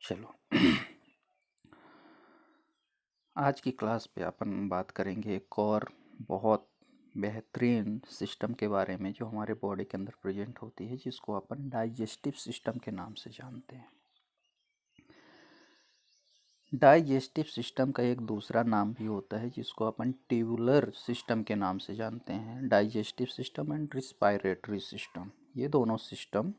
चलो आज की क्लास पे अपन बात करेंगे एक और बहुत बेहतरीन सिस्टम के बारे में जो हमारे बॉडी के अंदर प्रेजेंट होती है, जिसको अपन डाइजेस्टिव सिस्टम के नाम से जानते हैं। डाइजेस्टिव सिस्टम का एक दूसरा नाम भी होता है जिसको अपन ट्यूबुलर सिस्टम के नाम से जानते हैं। Digestive system and respiratory system, ये दोनों सिस्टम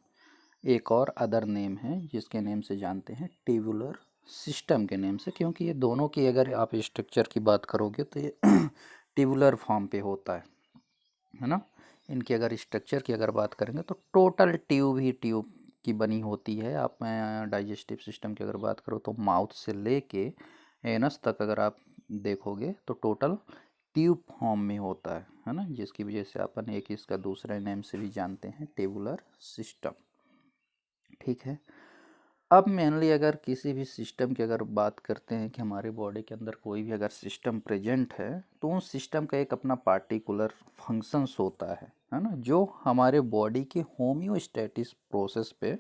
एक और अदर नेम है जिसके नेम से जानते हैं ट्यूबुलर सिस्टम के नेम से, क्योंकि ये दोनों की अगर आप स्ट्रक्चर की बात करोगे तो ये ट्यूबुलर फॉर्म पे होता है ना। इनकी अगर स्ट्रक्चर की अगर बात करेंगे तो टोटल ट्यूब ही ट्यूब की बनी होती है। आप डाइजेस्टिव सिस्टम की अगर बात करो तो माउथ से लेके एनस तक अगर आप देखोगे तो टोटल ट्यूब फॉर्म में होता है ना, जिसकी वजह से अपन एक इसका दूसरे नेम से भी जानते हैं ट्यूबुलर सिस्टम। ठीक है। अब मेनली अगर किसी भी सिस्टम की अगर बात करते हैं कि हमारे बॉडी के अंदर कोई भी अगर सिस्टम प्रेजेंट है तो उस सिस्टम का एक अपना पार्टिकुलर फंक्शंस होता है ना, जो हमारे बॉडी के होम्योस्टेटिस प्रोसेस पे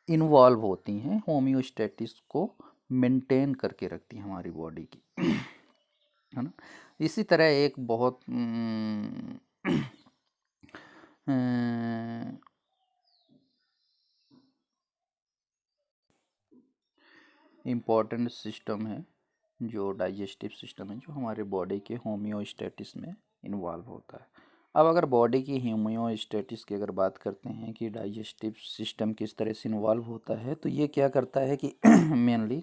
इन्वॉल्व होती हैं, होम्योस्टेटिस को मेंटेन करके रखती हैं हमारी बॉडी की है ना। इसी तरह एक बहुत इम्पॉर्टेंट सिस्टम है जो डाइजेस्टिव सिस्टम है, जो हमारे बॉडी के होम्योस्टेटिस में इन्वॉल्व होता है। अब अगर बॉडी की होम्योस्टेटिस की अगर बात करते हैं कि डाइजेस्टिव सिस्टम किस तरह से इन्वॉल्व होता है, तो ये क्या करता है कि मेनली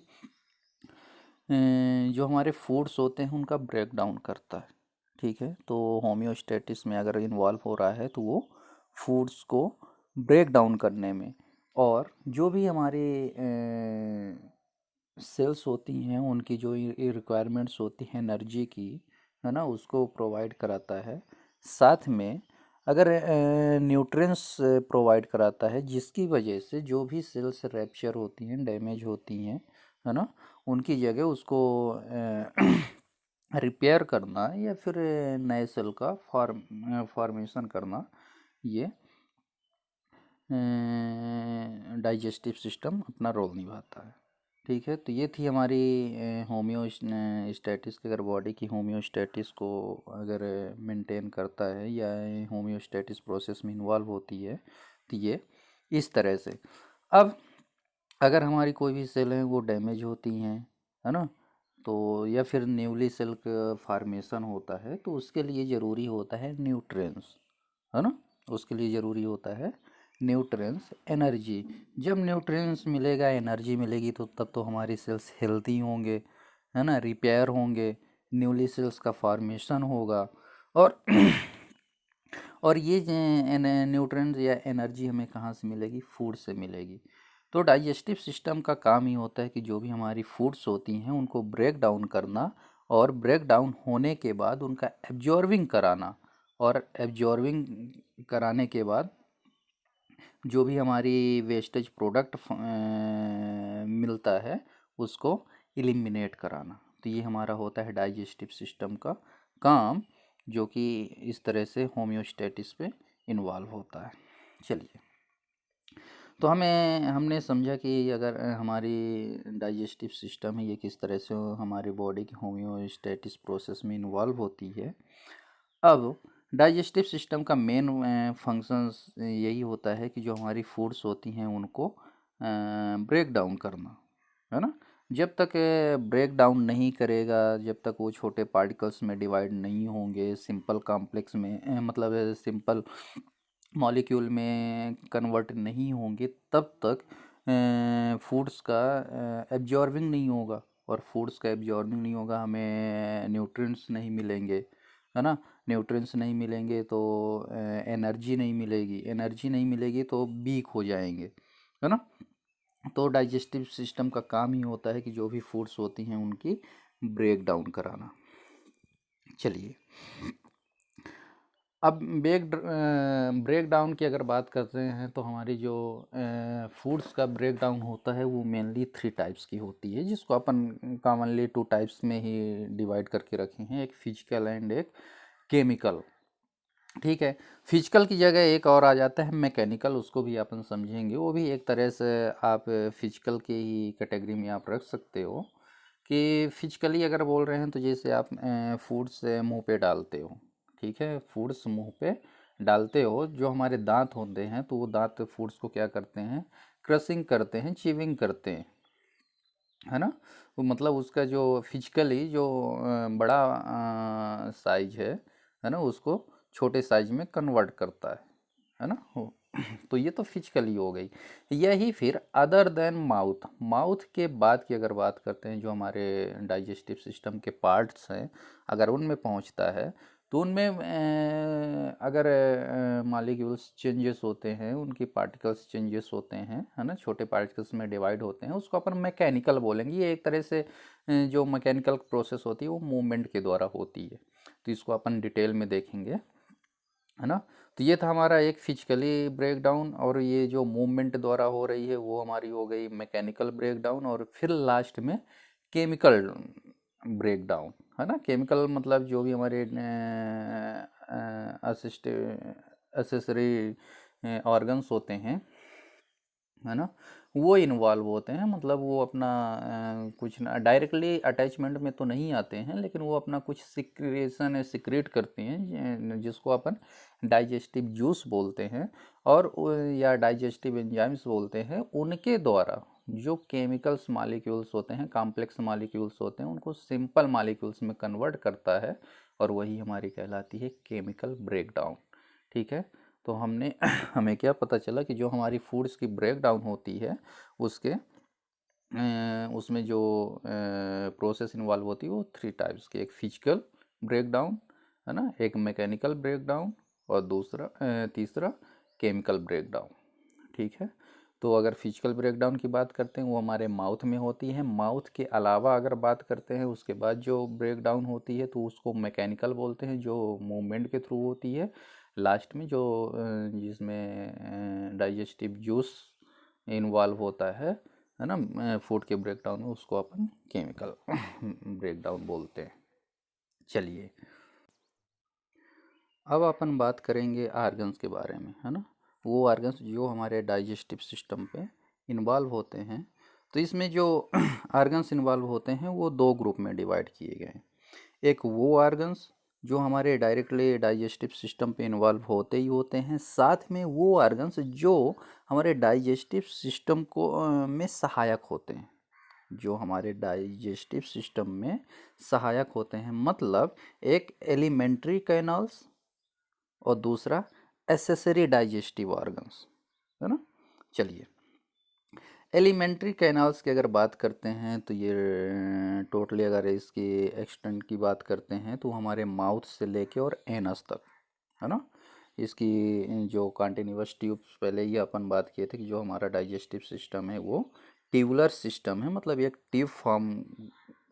जो हमारे फूड्स होते हैं उनका ब्रेक डाउन करता है। ठीक है, तो होम्योस्टेटिस में अगर इन्वॉल्व हो रहा है तो वो फूड्स को ब्रेक डाउन करने में, और जो भी हमारे सेल्स होती हैं उनकी जो रिक्वायरमेंट्स होती हैं एनर्जी की, है ना, उसको प्रोवाइड कराता है। साथ में अगर न्यूट्रिएंट्स प्रोवाइड कराता है, जिसकी वजह से जो भी सेल्स रैप्चर होती हैं, डैमेज होती हैं, है ना, उनकी जगह उसको रिपेयर करना या फिर नए सेल का फॉर्मेशन करना, ये डाइजेस्टिव सिस्टम अपना रोल निभाता है। ठीक है, तो ये थी हमारी होम्योस्टेटिस की, अगर बॉडी की होम्योस्टेटिस को अगर मेंटेन करता है या होम्योस्टेटिस प्रोसेस में इन्वॉल्व होती है, तो ये इस तरह से। अब अगर हमारी कोई भी सेल है वो डैमेज होती हैं, है ना, तो या फिर न्यूली सेल का फॉर्मेशन होता है, तो उसके लिए ज़रूरी होता है न्यूट्रिएंट्स, है ना, उसके लिए ज़रूरी होता है न्यूट्रिएंट्स, एनर्जी। जब न्यूट्रिएंट्स मिलेगा, एनर्जी मिलेगी, तो तब तो हमारी सेल्स हेल्दी होंगे, है ना, रिपेयर होंगे, न्यूली सेल्स का फॉर्मेशन होगा। और और ये न्यूट्रिएंट्स या एनर्जी हमें कहाँ से मिलेगी? फूड से मिलेगी। तो डाइजेस्टिव सिस्टम का काम ही होता है कि जो भी हमारी फूड्स होती हैं उनको ब्रेक डाउन करना, और ब्रेक डाउन होने के बाद उनका एब्जॉर्बिंग कराना, और एब्जॉर्बिंग कराने के बाद जो भी हमारी वेस्टेज प्रोडक्ट मिलता है उसको एलिमिनेट कराना। तो ये हमारा होता है डाइजेस्टिव सिस्टम का काम, जो कि इस तरह से होम्योस्टेटिस पे इन्वॉल्व होता है। चलिए, तो हमने समझा कि अगर हमारी डाइजेस्टिव सिस्टम है ये किस तरह से हमारे बॉडी की होम्योस्टेटिस प्रोसेस में इन्वॉल्व होती है। अब डाइजेस्टिव सिस्टम का मेन फंक्शंस यही होता है कि जो हमारी फूड्स होती हैं उनको ब्रेक डाउन करना, है ना। जब तक ब्रेक डाउन नहीं करेगा, जब तक वो छोटे पार्टिकल्स में डिवाइड नहीं होंगे, सिंपल कॉम्प्लेक्स में मतलब सिंपल मॉलिक्यूल में कन्वर्ट नहीं होंगे, तब तक फूड्स का एब्जॉर्बिंग नहीं होगा, और फूड्स का एब्जॉर्बिंग नहीं होगा, हमें न्यूट्रिएंट्स नहीं मिलेंगे, है ना। न्यूट्रिएंट्स नहीं मिलेंगे तो एनर्जी नहीं मिलेगी, एनर्जी नहीं मिलेगी तो वीक हो जाएंगे, है ना। तो डाइजेस्टिव सिस्टम का काम ही होता है कि जो भी फूड्स होती हैं उनकी ब्रेक डाउन कराना। चलिए, अब ब्रेक डाउन की अगर बात करते हैं तो हमारी जो फूड्स का ब्रेक डाउन होता है वो मेनली 3 टाइप्स की होती है, जिसको अपन कॉमनली 2 टाइप्स में ही डिवाइड करके रखे हैं, एक फिजिकल एंड एक केमिकल। ठीक है। फिजिकल की जगह एक और आ जाता है मैकेनिकल, उसको भी अपन समझेंगे। वो भी एक तरह से आप फिजिकल की ही कैटेगरी में आप रख सकते हो कि फिजिकली अगर बोल रहे हैं तो जैसे आप फूड्स मुंह पे डालते हो, ठीक है, फूड्स मुंह पे डालते हो, जो हमारे दांत होते हैं तो वो दांत फूड्स को क्या करते हैं, क्रशिंग करते हैं, चीविंग करते हैं, है ना। वो मतलब उसका जो फिजिकली जो बड़ा साइज है ना, उसको छोटे साइज में कन्वर्ट करता है ना तो ये तो फिजिकली हो गई। यही फिर अदर देन माउथ, माउथ के बाद की अगर बात करते हैं, जो हमारे डाइजेस्टिव सिस्टम के पार्ट्स हैं, अगर उनमें पहुंचता है तो उनमें अगर मालिक्यूल्स चेंजेस होते हैं, उनकी पार्टिकल्स चेंजेस होते हैं, है ना, छोटे पार्टिकल्स में डिवाइड होते हैं, उसको अपन मैकेनिकल बोलेंगे। ये एक तरह से जो मैकेनिकल प्रोसेस होती है वो मूवमेंट के द्वारा होती है, तो इसको अपन डिटेल में देखेंगे, है ना। तो ये था हमारा एक फिजिकली ब्रेकडाउन, और ये जो मूवमेंट द्वारा हो रही है वो हमारी हो गई मैकेनिकल ब्रेकडाउन। और फिर लास्ट में केमिकल ब्रेकडाउन, है ना। केमिकल मतलब जो भी हमारे असिस्ट एसेसरी ऑर्गन्स होते हैं, है ना, वो इन्वॉल्व होते हैं। मतलब वो अपना कुछ ना डायरेक्टली अटैचमेंट में तो नहीं आते हैं, लेकिन वो अपना कुछ सिक्रेशन सिक्रेट करते हैं, जिसको अपन डाइजेस्टिव जूस बोलते हैं, और या डाइजेस्टिव एंजाइम्स बोलते हैं। उनके द्वारा जो केमिकल्स मॉलिक्यूल्स होते हैं, कॉम्प्लेक्स मॉलिक्यूल्स होते हैं, उनको सिंपल मॉलिक्यूल्स में कन्वर्ट करता है, और वही हमारी कहलाती है केमिकल ब्रेकडाउन। ठीक है। तो हमने हमें क्या पता चला कि जो हमारी फूड्स की ब्रेक डाउन होती है, उसके उसमें जो प्रोसेस इन्वॉल्व होती है वो 3 टाइप्स की, एक फिजिकल ब्रेक डाउन, है ना, एक मैकेनिकल ब्रेक डाउन, और दूसरा तीसरा केमिकल ब्रेक डाउन। ठीक है। तो अगर फिजिकल ब्रेकडाउन की बात करते हैं वो हमारे माउथ में होती है। माउथ के अलावा अगर बात करते हैं उसके बाद जो ब्रेकडाउन होती है तो उसको मैकेनिकल बोलते हैं, जो मूवमेंट के थ्रू होती है। लास्ट में जो जिसमें डाइजेस्टिव जूस इन्वॉल्व होता है ना, फूड के ब्रेकडाउन में, उसको अपन केमिकल ब्रेकडाउन बोलते हैं। चलिए, अब अपन बात करेंगे आर्गन्स के बारे में, है ना। वो आर्गन्स जो हमारे डाइजेस्टिव सिस्टम पे इन्वॉल्व होते हैं। तो इसमें जो आर्गन्स इन्वॉल्व होते हैं वो 2 ग्रुप में डिवाइड किए गए हैं। एक वो आर्गन्स जो हमारे डायरेक्टली डाइजेस्टिव सिस्टम पे इन्वॉल्व होते ही होते हैं, साथ में वो आर्गन्स जो हमारे डाइजेस्टिव सिस्टम को में सहायक होते हैं, जो हमारे डाइजेस्टिव सिस्टम में सहायक होते हैं। मतलब एक एलिमेंट्री कैनाल्स और दूसरा एसेसरी डाइजेस्टिव ऑर्गन्स, है ना। चलिए, एलिमेंट्री कैनाल्स की अगर बात करते हैं तो ये टोटली अगर इसकी एक्सटेंट की बात करते हैं तो हमारे माउथ से लेके और एनस तक, है ना। इसकी जो कॉन्टिन्यूअस ट्यूब्स, पहले ही अपन बात किए थे कि जो हमारा डाइजेस्टिव सिस्टम है वो ट्यूबुलर सिस्टम है, मतलब एक ट्यूब फॉर्म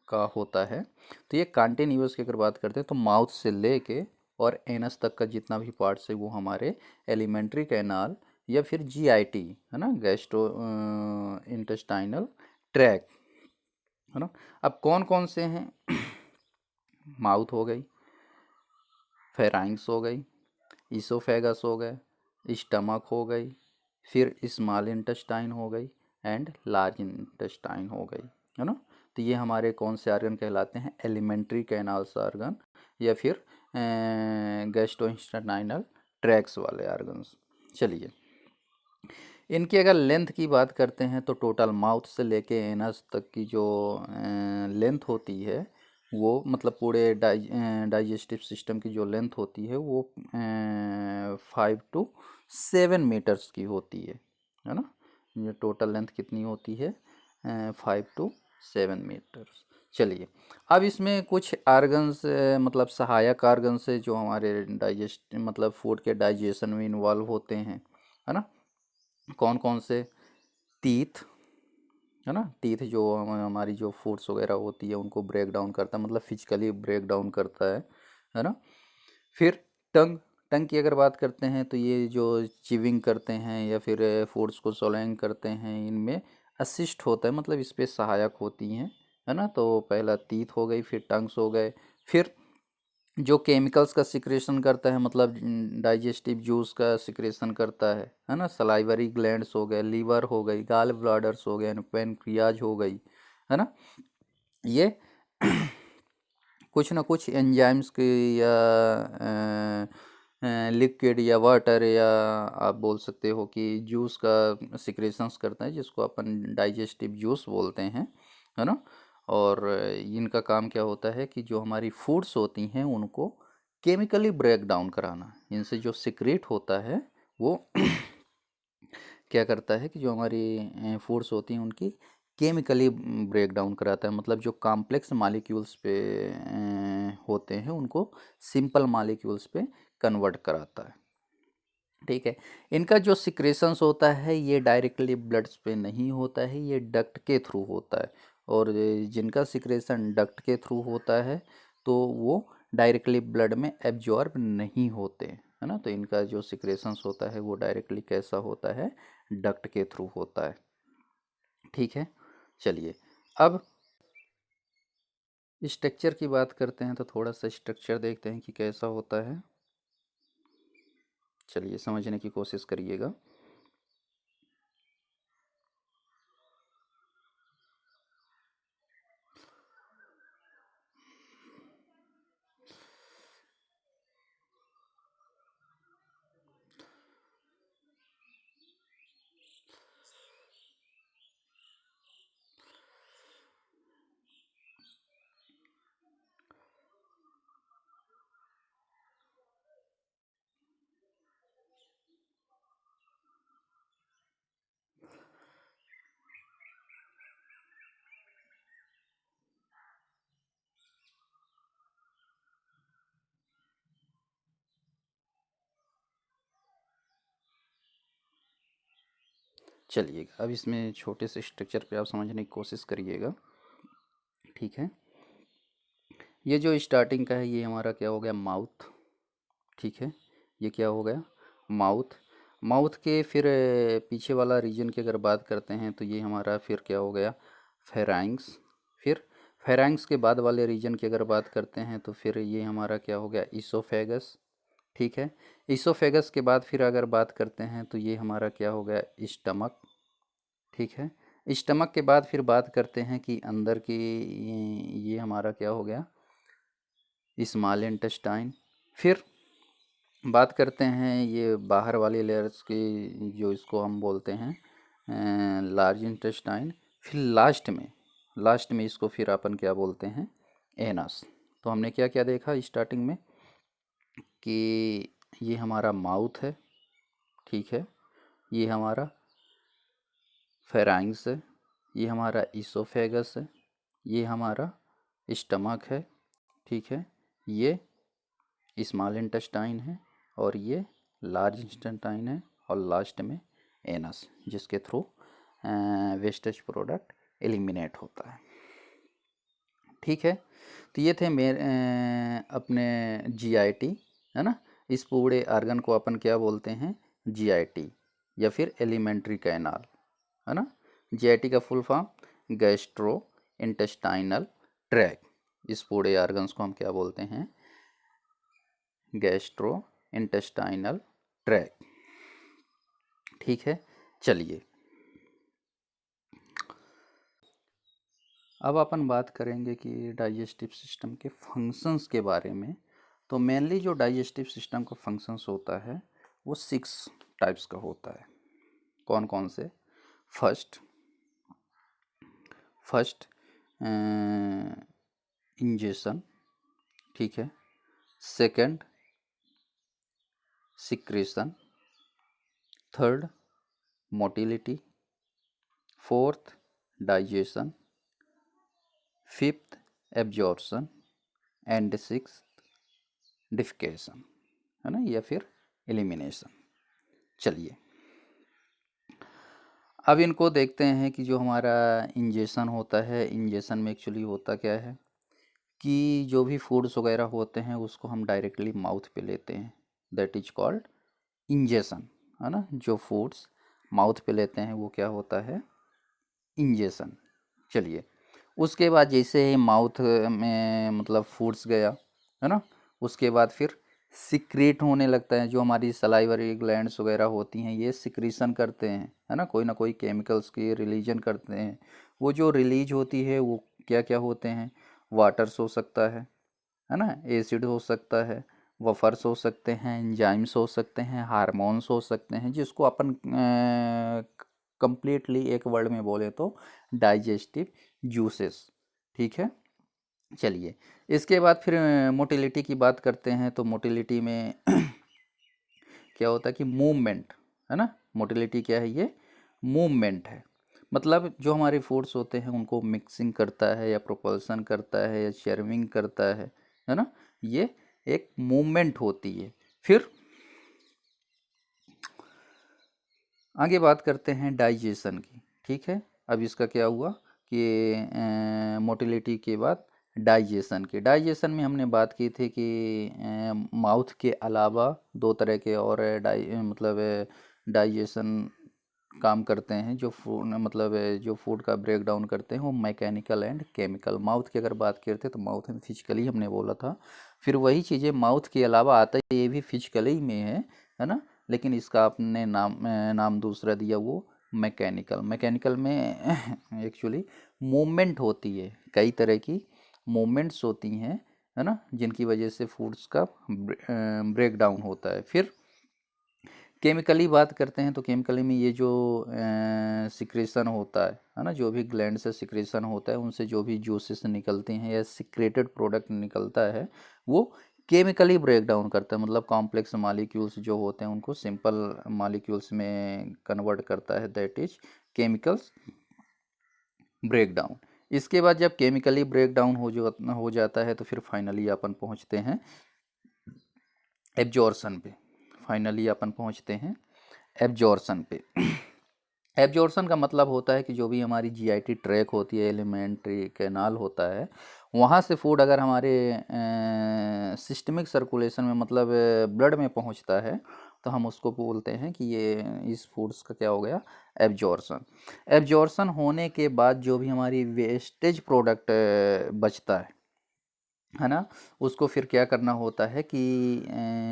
का होता है। तो ये कॉन्टिन्यूअस की अगर बात करते हैं तो माउथ से लेके और एनस तक का जितना भी पार्ट्स है वो हमारे एलिमेंट्री कैनाल या फिर जीआईटी, है ना, गैस्ट्रो इंटेस्टाइनल ट्रैक, है ना। अब कौन कौन से हैं? माउथ हो गई, फेराइंग्स हो गई, इसोफेगस हो गए, स्टमक हो गई, फिर स्मॉल इंटेस्टाइन हो गई, एंड लार्ज इंटेस्टाइन हो गई, है ना। तो ये हमारे कौन से ऑर्गन कहलाते हैं? एलिमेंट्री कैनाल्स ऑर्गन या फिर गैस्ट्रोइंटेस्टाइनल ट्रैक्स वाले ऑर्गन्स। चलिए, इनकी अगर लेंथ की बात करते हैं तो टोटल माउथ से लेके एनस तक की जो लेंथ होती है वो, मतलब पूरे डाइजेस्टिव सिस्टम की जो लेंथ होती है वो 5 to 7 मीटर्स की होती है ना। ये टोटल लेंथ कितनी होती है? 5 to 7 मीटर्स। चलिए, अब इसमें कुछ आर्गन्स मतलब सहायक आर्गन्स है जो हमारे डाइजेस्ट मतलब फूड के डाइजेशन में इन्वॉल्व होते हैं, है ना। कौन कौन से? टीथ, है ना। टीथ जो हमारी जो फूड्स वगैरह होती है उनको ब्रेक डाउन करता है, मतलब फिजिकली ब्रेक डाउन करता है ना। फिर टंग, टंग की अगर बात करते हैं तो ये जो चिविंग करते हैं या फिर फूड्स को सोलैंग करते हैं, इनमें असिस्ट होता है, मतलब इस पे सहायक होती हैं, है ना। तो पहला टीथ हो गई, फिर टंग्स हो गए, फिर जो केमिकल्स का सिक्रेशन करता है, मतलब डाइजेस्टिव जूस का सिक्रेशन करता है ना। सलाइवरी ग्लैंड्स हो गए, लीवर हो गई, गाल ब्लाडर्स हो गए, पेनक्रियाज हो गई, है ना। ये कुछ ना कुछ एंजाइम्स की या लिक्विड या वाटर या आप बोल सकते हो कि जूस का सिक्रेशंस करता है, जिसको अपन डाइजेस्टिव जूस बोलते हैं, है ना। और इनका काम क्या होता है कि जो हमारी फूड्स होती हैं उनको केमिकली ब्रेक डाउन कराना। इनसे जो सिक्रेट होता है वो क्या करता है कि जो हमारी फूड्स होती हैं उनकी केमिकली ब्रेक डाउन कराता है, मतलब जो कॉम्प्लेक्स मॉलिक्यूल्स पे होते हैं उनको सिंपल मॉलिक्यूल्स पे कन्वर्ट कराता है। ठीक है। इनका जो सिक्रेशंस होता है ये डायरेक्टली ब्लड्स पे नहीं होता है, ये डक्ट के थ्रू होता है। और जिनका सिक्रेशन डक्ट के थ्रू होता है तो वो डायरेक्टली ब्लड में एब्जॉर्ब नहीं होते, है ना। तो इनका जो सिक्रेशंस होता है वो डायरेक्टली कैसा होता है, डक्ट के थ्रू होता है। ठीक है। चलिए अब स्ट्रक्चर की बात करते हैं, तो थोड़ा सा स्ट्रक्चर देखते हैं कि कैसा होता है। चलिए समझने की कोशिश करिएगा। चलिएगा अब इसमें छोटे से स्ट्रक्चर पे आप समझने की कोशिश करिएगा। ठीक है। ये जो स्टार्टिंग का है ये हमारा क्या हो गया, माउथ। ठीक है। ये क्या हो गया, माउथ। माउथ के फिर पीछे वाला रीजन की अगर बात करते हैं तो ये हमारा फिर क्या हो गया, फेराइंग्स। फिर फेराइंग्स के बाद वाले रीजन की अगर बात करते हैं तो फिर ये हमारा क्या हो गया, ईसोफेगस। ठीक है। ईसोफेगस के बाद फिर अगर बात करते हैं तो ये हमारा क्या हो गया, स्टमक। ठीक है। स्टमक के बाद फिर बात करते हैं कि अंदर की ये हमारा क्या हो गया, स्मॉल इंटेस्टाइन। फिर बात करते हैं ये बाहर वाली लेयर्स की, जो इसको हम बोलते हैं लार्ज इंटेस्टाइन। फिर लास्ट में इसको फिर अपन क्या बोलते हैं, एनस। तो हमने क्या क्या देखा स्टार्टिंग में कि ये हमारा माउथ है। ठीक है। ये हमारा फेराइंग्स है, ये हमारा इसोफेगस है, ये हमारा स्टमक है। ठीक है। ये स्मॉल इंटेस्टाइन है और ये लार्ज इंटेस्टाइन है, और लास्ट में एनस, जिसके थ्रू वेस्टेज प्रोडक्ट एलिमिनेट होता है। ठीक है। तो ये थे मेरे अपने जीआईटी, है ना। इस पूरे आर्गन को अपन क्या बोलते हैं, जीआईटी या फिर एलिमेंट्री कैनाल, है ना। जीआईटी का full form gastro intestinal tract. इस पूरे आर्गन्स को हम क्या बोलते हैं, गैस्ट्रो इंटेस्टाइनल ट्रैक्ट। ठीक है। चलिए अब अपन बात करेंगे कि डाइजेस्टिव सिस्टम के फंक्शंस के बारे में। तो मेनली जो डाइजेस्टिव सिस्टम का फंक्शंस होता है वो 6 टाइप्स का होता है। कौन कौन से, फर्स्ट फर्स्ट इंजेशन। ठीक है। Second secretion. Third motility. Fourth digestion. Fifth absorption. And six defecation, है ना, या फिर एलिमिनेशन। चलिए अब इनको देखते हैं कि जो हमारा इंजेशन होता है, इंजेशन में एक्चुअली होता क्या है कि जो भी फूड्स वगैरह होते हैं उसको हम डायरेक्टली माउथ पे लेते हैं, दैट इज कॉल्ड इंजेशन, है ना। जो फूड्स माउथ पे लेते हैं वो क्या होता है, इंजेशन। चलिए उसके बाद जैसे ही माउथ में मतलब फूड्स गया, है ना, उसके बाद फिर सिक्रेट होने लगता है, जो हमारी सलाइवरी ग्लैंड्स वगैरह होती हैं ये सिक्रीशन करते हैं, है ना कोई केमिकल्स की रिलीजन करते हैं। वो जो रिलीज होती है वो क्या क्या होते हैं, वाटर्स हो सकता है ना, एसिड हो सकता है, वफर्स हो सकते हैं, एंजाइम्स हो सकते हैं, हार्मोन्स हो सकते हैं, जिसको अपन कंप्लीटली एक वर्ड में बोले तो डाइजेस्टिव जूसेस। ठीक है, चलिए इसके बाद फिर मोटिलिटी की बात करते हैं। तो मोटिलिटी में क्या होता है कि मूवमेंट, है ना, मोटिलिटी क्या है, ये मूवमेंट है। मतलब जो हमारे फूड्स होते हैं उनको मिक्सिंग करता है या प्रोपल्सन करता है या चर्विंग करता है ना, ये एक मूवमेंट होती है। फिर आगे बात करते हैं डाइजेशन की। ठीक है, अब इसका क्या हुआ कि मोटिलिटी के बाद डाइजेशन में हमने बात की थी कि माउथ के अलावा दो तरह के और मतलब डाइजेशन काम करते हैं, जो फूड मतलब जो फूड का ब्रेक डाउन करते हैं, वो मैकेनिकल एंड केमिकल। माउथ की अगर बात करते तो माउथ में फिजिकली हमने बोला था, फिर वही चीज़ें माउथ के अलावा आता है, ये भी फिजिकली में है ना, लेकिन इसका आपने नाम दूसरा दिया, वो मैकेनिकल में एक्चुअली मूवमेंट होती है, कई तरह की मूवमेंट्स होती हैं, है ना, जिनकी वजह से फूड्स का ब्रेक डाउन होता है। फिर केमिकली बात करते हैं तो केमिकली में ये जो सिक्रेशन होता है ना, जो भी ग्लैंड से सिक्रेशन होता है, उनसे जो भी जूसेस निकलते हैं या सिक्रेटेड प्रोडक्ट निकलता है, वो केमिकली ब्रेक डाउन करता है। मतलब कॉम्प्लेक्स मॉलिक्यूल्स जो होते हैं उनको सिंपल मॉलिक्यूल्स में कन्वर्ट करता है, that is chemicals break down. इसके बाद जब केमिकली ब्रेक डाउन हो जाता है तो फिर फाइनली अपन पहुंचते हैं एब्जॉर्शन पे। फाइनली अपन पहुंचते हैं एब्जॉर्शन पे। एब्जॉर्शन का मतलब होता है कि जो भी हमारी जीआईटी ट्रैक होती है, एलिमेंट्री कैनाल होता है, वहाँ से फूड अगर हमारे सिस्टमिक सर्कुलेशन में मतलब ब्लड में पहुँचता है तो हम उसको बोलते हैं कि ये इस फूड्स का क्या हो गया, एब्जॉर्शन। एब्जॉर्शन होने के बाद जो भी हमारी वेस्टेज प्रोडक्ट बचता है ना, उसको फिर क्या करना होता है कि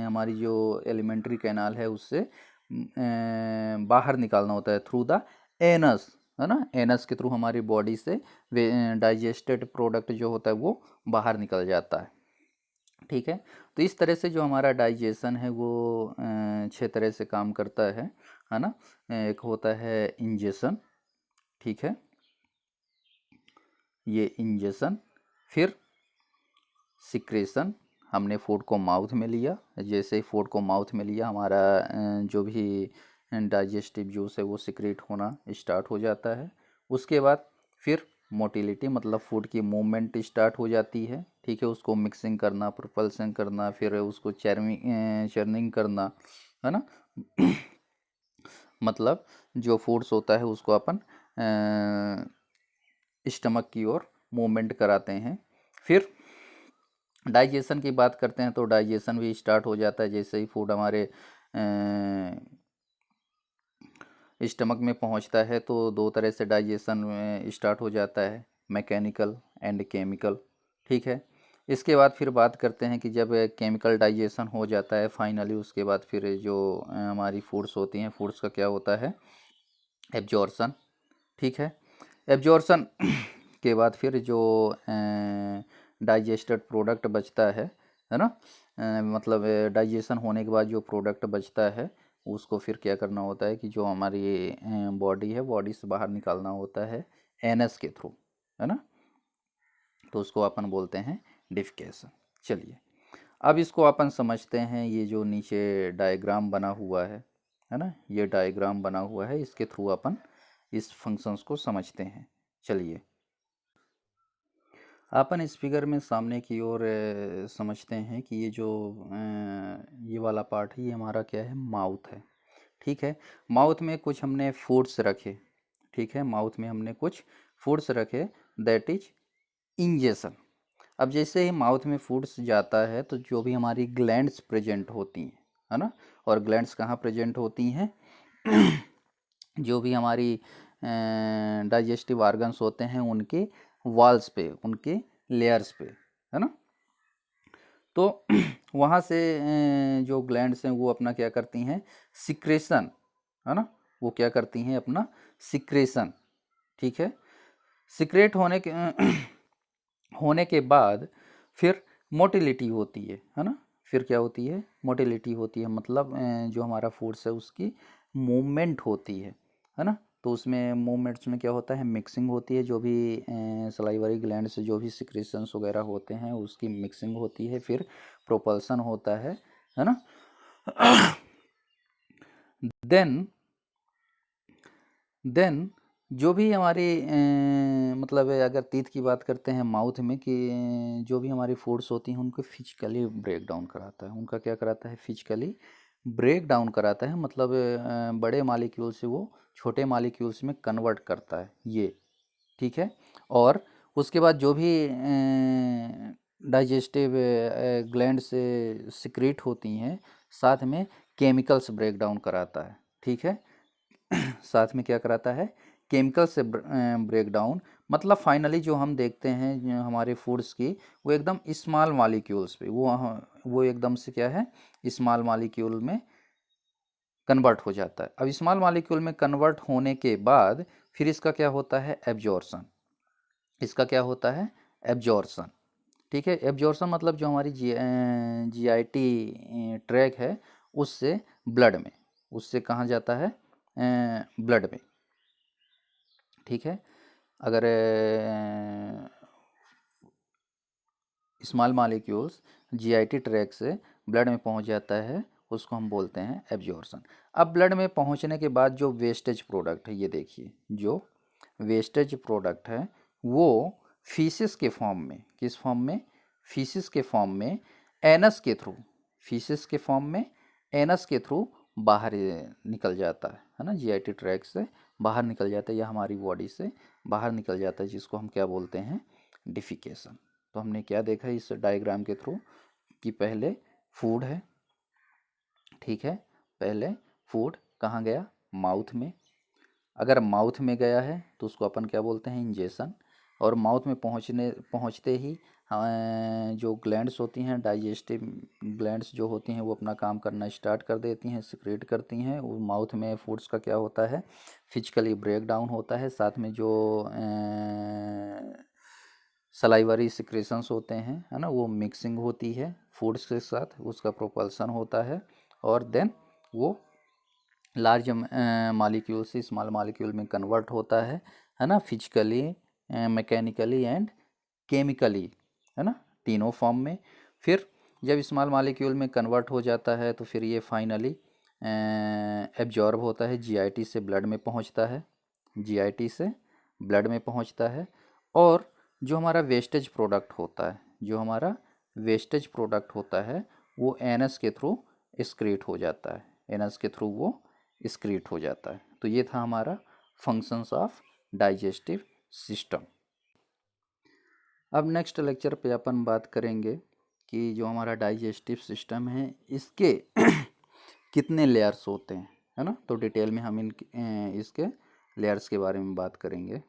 हमारी जो एलिमेंट्री कैनाल है उससे बाहर निकालना होता है थ्रू द एनस, है ना, एनस के थ्रू हमारी बॉडी से डाइजेस्टेड प्रोडक्ट जो होता है वो बाहर निकल जाता है। ठीक है, तो इस तरह से जो हमारा डाइजेशन है वो 6 तरह से काम करता है ना। एक होता है इंजेशन, ठीक है, ये इंजेशन। फिर सिक्रेशन, हमने फूड को माउथ में लिया, जैसे ही फूड को माउथ में लिया हमारा जो भी डाइजेस्टिव जूस है वो सिक्रेट होना स्टार्ट हो जाता है। उसके बाद फिर मोटिलिटी, मतलब फूड की मूवमेंट स्टार्ट हो जाती है। ठीक है, उसको मिक्सिंग करना, प्रोपल्सन करना, फिर उसको चर्निंग करना, है ना। मतलब जो फूड्स होता है उसको अपन स्टमक की ओर मूवमेंट कराते हैं। फिर डाइजेशन की बात करते हैं तो डाइजेशन भी स्टार्ट हो जाता है जैसे ही फूड हमारे स्टमक में पहुंचता है। तो दो तरह से डाइजेशन स्टार्ट हो जाता है, मैकेनिकल एंड केमिकल। ठीक है, इसके बाद फिर बात करते हैं कि जब केमिकल डाइजेशन हो जाता है फाइनली, उसके बाद फिर जो हमारी फूड्स होती हैं, फूड्स का क्या होता है, एब्जॉर्सन। ठीक है, एब्जॉर्सन के बाद फिर जो डाइजेस्टेड प्रोडक्ट बचता है ना, मतलब डाइजेशन होने के बाद जो प्रोडक्ट बचता है उसको फिर क्या करना होता है कि जो हमारी बॉडी है, बॉडी से बाहर निकालना होता है एनस के थ्रू, है ना, तो उसको अपन बोलते हैं डिफिकेशन। चलिए अब इसको अपन समझते हैं, ये जो नीचे डायग्राम बना हुआ है ना, ये डायग्राम बना हुआ है, इसके थ्रू अपन इस फंक्शंस को समझते हैं। चलिए अपन इस फिगर में सामने की ओर समझते हैं कि ये जो ये वाला पार्ट है ये हमारा क्या है, माउथ है। ठीक है, माउथ में कुछ हमने फूड्स रखे। ठीक है, माउथ में हमने कुछ फूड्स रखे, दैट इज इंजेशन। अब जैसे ही माउथ में फूड्स जाता है तो जो भी हमारी ग्लैंड्स प्रेजेंट होती हैं, है ना, और ग्लैंड्स कहाँ प्रेजेंट होती हैं जो भी हमारी डाइजेस्टिव ऑर्गन्स होते हैं उनके वॉल्स पे, उनके लेयर्स पे, है ना। तो वहाँ से जो ग्लैंड्स हैं वो अपना क्या करती हैं, सिक्रेशन, है ना, वो क्या करती हैं अपना सिक्रेशन, ठीक है। सिक्रेट होने के बाद फिर मोटिलिटी होती है ना, फिर क्या होती है, मोटिलिटी होती है, मतलब जो हमारा फूड्स है उसकी मूवमेंट होती है ना। तो उसमें मूवमेंट्स में क्या होता है, मिक्सिंग होती है, जो भी सलाइवरी ग्लैंड से जो भी सिक्रेशंस वगैरह होते हैं उसकी मिक्सिंग होती है, फिर प्रोपल्सन होता है ना। देन जो भी हमारी मतलब अगर टीथ की बात करते हैं माउथ में, कि जो भी हमारी फूड्स होती हैं उनको फिजिकली ब्रेक डाउन कराता है, उनका क्या कराता है, फिजिकली ब्रेक डाउन कराता है, मतलब बड़े मालिक्यूल से वो छोटे मालिक्यूल्स में कन्वर्ट करता है ये, ठीक है। और उसके बाद जो भी डाइजेस्टिव ग्लैंड से सिक्रीट होती हैं, साथ में केमिकल्स ब्रेक डाउन कराता है, ठीक है। साथ में क्या कराता है, केमिकल से ब्रेक डाउन, मतलब फाइनली जो हम देखते हैं हमारे फूड्स की, वो एकदम स्मॉल मॉलिक्यूल्स पे वो एकदम से क्या है, स्मॉल मॉलिक्यूल में कन्वर्ट हो जाता है। अब स्मॉल मॉलिक्यूल में कन्वर्ट होने के बाद फिर इसका क्या होता है, एब्जॉर्शन, इसका क्या होता है, एब्जॉर्शन, ठीक है। एब्जॉर्शन मतलब जो हमारी जीआईटी ट्रैक है उससे ब्लड में, उससे कहाँ जाता है, ब्लड में, ठीक है। अगर स्मॉल मॉलिक्यूल्स जीआईटी ट्रैक से ब्लड में पहुंच जाता है उसको हम बोलते हैं एब्जॉर्शन। अब ब्लड में पहुंचने के बाद जो वेस्टेज प्रोडक्ट है, ये देखिए जो वेस्टेज प्रोडक्ट है वो फीसिस के फॉर्म में, किस फॉर्म में, फीसिस के फॉर्म में, एनस के थ्रू, फीसिस के फॉर्म में एनस के थ्रू बाहर निकल जाता है ना, जीआईटी ट्रैक से बाहर निकल जाता है या हमारी बॉडी से बाहर निकल जाता है, जिसको हम क्या बोलते हैं, डिफिकेशन। तो हमने क्या देखा इस डायग्राम के थ्रू कि पहले फूड है, ठीक है, पहले फूड कहाँ गया, माउथ में, अगर माउथ में गया है तो उसको अपन क्या बोलते हैं, इंजेशन। और माउथ में पहुँचते ही जो ग्लैंड्स होती हैं, डाइजेस्टिव ग्लैंड्स जो होती हैं वो अपना काम करना स्टार्ट कर देती हैं, सिक्रेट करती हैं, वो माउथ में फूड्स का क्या होता है, फिजिकली ब्रेक डाउन होता है, साथ में जो सलाइवरी सिक्रेशंस होते हैं, है ना, वो मिक्सिंग होती है फूड्स के साथ, उसका प्रोपल्सन होता है, और देन वो लार्ज मालिक्यूल से स्मॉल मालिक्यूल में कन्वर्ट होता है ना, फिजिकली, मैकेनिकली एंड केमिकली, है ना, तीनों फॉर्म में। फिर जब स्मॉल मालिक्यूल में कन्वर्ट हो जाता है तो फिर ये फाइनली एब्जॉर्ब होता है, जीआईटी से ब्लड में पहुंचता है, जीआईटी से ब्लड में पहुंचता है। और जो हमारा वेस्टेज प्रोडक्ट होता है, जो हमारा वेस्टेज प्रोडक्ट होता है वो एनस के थ्रू एक्सक्रीट हो जाता है, एनस के थ्रू वो एक्सक्रीट हो जाता है। तो ये था हमारा फंक्शंस ऑफ डाइजेस्टिव सिस्टम। अब नेक्स्ट लेक्चर पे अपन बात करेंगे कि जो हमारा डाइजेस्टिव सिस्टम है इसके कितने लेयर्स होते हैं, है ना। तो डिटेल में हम इसके लेयर्स के बारे में बात करेंगे।